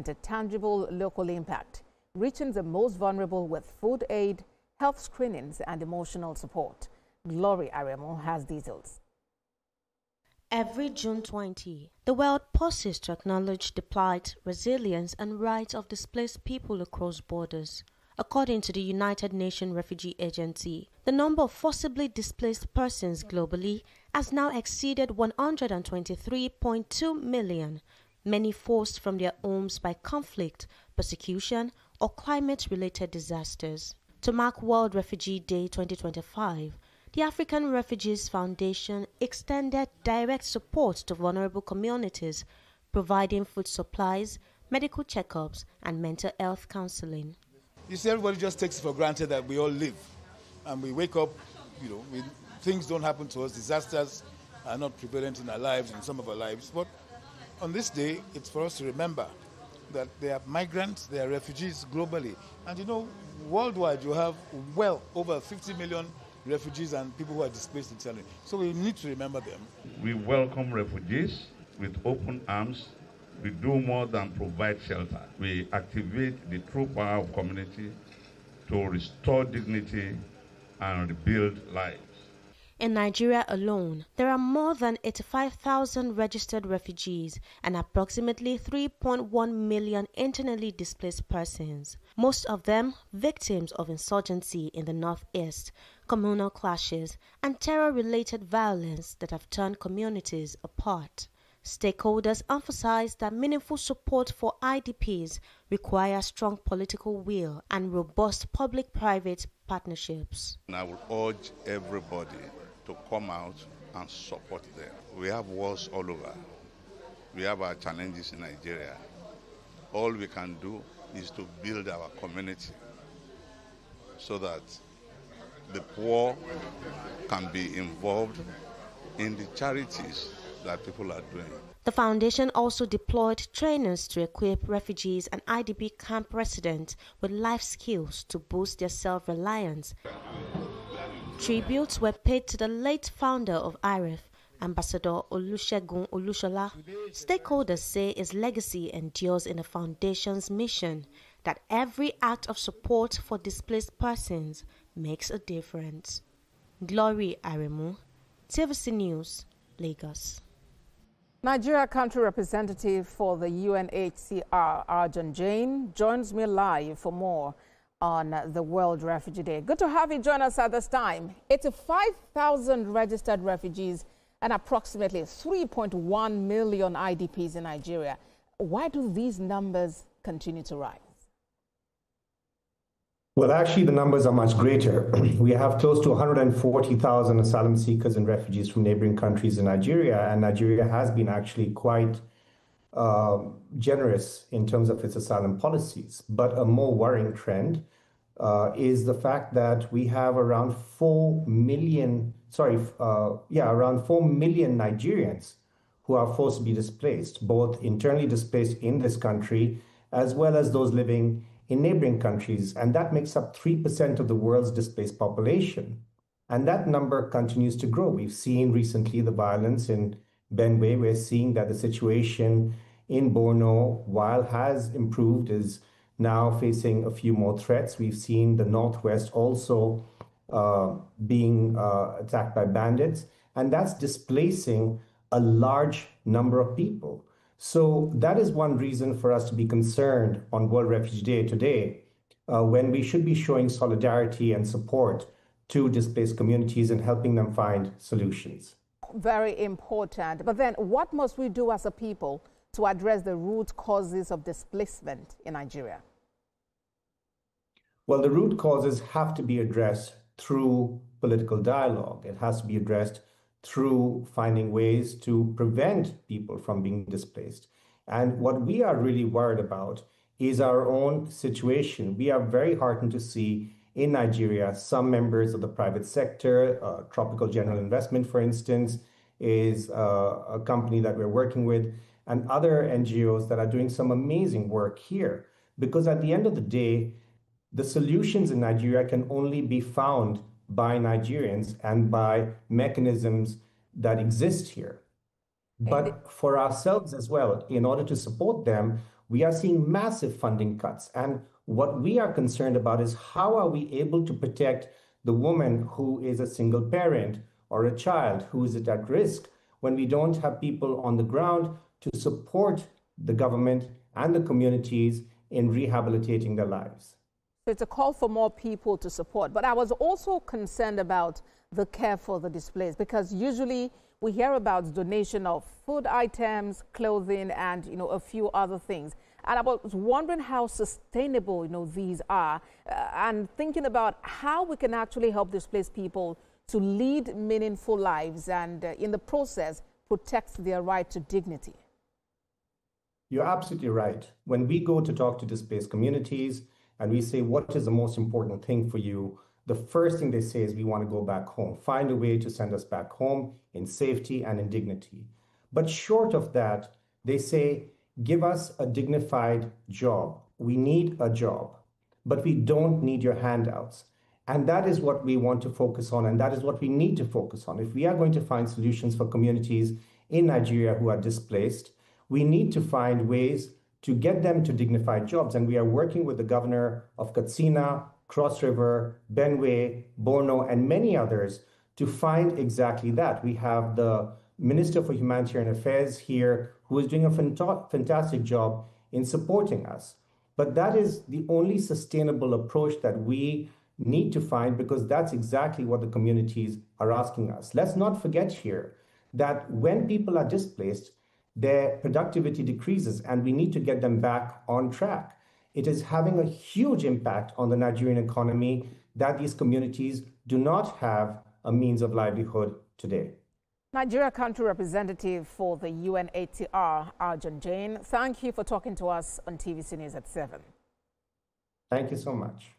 into tangible local impact, reaching the most vulnerable with food aid, health screenings, and emotional support. Glory Aremo has details. Every June 20, the world pauses to acknowledge the plight, resilience, and rights of displaced people across borders. According to the United Nations Refugee Agency, the number of forcibly displaced persons globally has now exceeded 123.2 million, many forced from their homes by conflict, persecution, or climate-related disasters. To mark World Refugee Day 2025, the African Refugees Foundation extended direct support to vulnerable communities, providing food supplies, medical checkups, and mental health counseling. You see, everybody just takes it for granted that we all live, and we wake up, things don't happen to us, disasters are not prevalent in our lives, in some of our lives. But on this day, it's for us to remember that there are migrants, there are refugees globally. And worldwide you have well over 50 million refugees and people who are displaced internally. So we need to remember them. We welcome refugees with open arms. We do more than provide shelter. We activate the true power of community to restore dignity and rebuild lives. In Nigeria alone, there are more than 85,000 registered refugees and approximately 3.1 million internally displaced persons, most of them victims of insurgency in the northeast, communal clashes, and terror-related violence that have turned communities apart. Stakeholders emphasize that meaningful support for IDPs requires strong political will and robust public-private partnerships. I would urge everybody to come out and support them. We have wars all over. We have our challenges in Nigeria. All we can do is to build our community so that the poor can be involved in the charities that people are doing. The foundation also deployed trainers to equip refugees and IDP camp residents with life skills to boost their self-reliance. Tributes were paid to the late founder of IREF, Ambassador Olusegun Olushola. Stakeholders say his legacy endures in the foundation's mission that every act of support for displaced persons makes a difference. Glory Aremu, TVC News, Lagos. Nigeria Country Representative for the UNHCR, Arjun Jain, joins me live for more on the World Refugee Day. Good to have you join us at this time. 85,000 registered refugees and approximately 3.1 million IDPs in Nigeria. Why do these numbers continue to rise? Well, actually, the numbers are much greater. We have close to 140,000 asylum seekers and refugees from neighboring countries in Nigeria, and Nigeria has been actually quite generous in terms of its asylum policies. But a more worrying trend is the fact that we have around 4 million Nigerians who are forced to be displaced, both internally displaced in this country as well as those living in neighboring countries, and that makes up 3% of the world's displaced population. And that number continues to grow. We've seen recently the violence in Benue. We're seeing that the situation in Borno, while has improved, is now facing a few more threats. We've seen the Northwest also being attacked by bandits, and that's displacing a large number of people. So that is one reason for us to be concerned on World Refugee Day today, when we should be showing solidarity and support to displaced communities and helping them find solutions. Very important. But then what must we do as a people to address the root causes of displacement in Nigeria? Well, the root causes have to be addressed through political dialogue. It has to be addressed through finding ways to prevent people from being displaced. And what we are really worried about is our own situation. We are very heartened to see in Nigeria some members of the private sector, Tropical General Investment, for instance, is a company that we're working with, and other NGOs that are doing some amazing work here. Because at the end of the day, the solutions in Nigeria can only be found by Nigerians and by mechanisms that exist here. But for ourselves as well, in order to support them, we are seeing massive funding cuts. And what we are concerned about is how are we able to protect the woman who is a single parent or a child who is at risk when we don't have people on the ground to support the government and the communities in rehabilitating their lives. It's a call for more people to support. But I was also concerned about the care for the displaced, because usually we hear about donation of food items, clothing, and a few other things. And I was wondering how sustainable these are, and thinking about how we can actually help displaced people to lead meaningful lives and in the process protect their right to dignity. You're absolutely right. When we go to talk to displaced communities and we say, what is the most important thing for you? The first thing they say is, we want to go back home, find a way to send us back home in safety and in dignity. But short of that, they say, give us a dignified job. We need a job, but we don't need your handouts. And that is what we want to focus on, and that is what we need to focus on. If we are going to find solutions for communities in Nigeria who are displaced, we need to find ways to get them to dignified jobs. And we are working with the governor of Katsina, Cross River, Benue, Borno, and many others to find exactly that. We have the Minister for Humanitarian Affairs here who is doing a fantastic job in supporting us. But that is the only sustainable approach that we need to find, because that's exactly what the communities are asking us. Let's not forget here that when people are displaced, their productivity decreases, and we need to get them back on track. It is having a huge impact on the Nigerian economy that these communities do not have a means of livelihood today. Nigeria Country Representative for the UNHCR, Arjun Jain, thank you for talking to us on TVC News at 7. Thank you so much.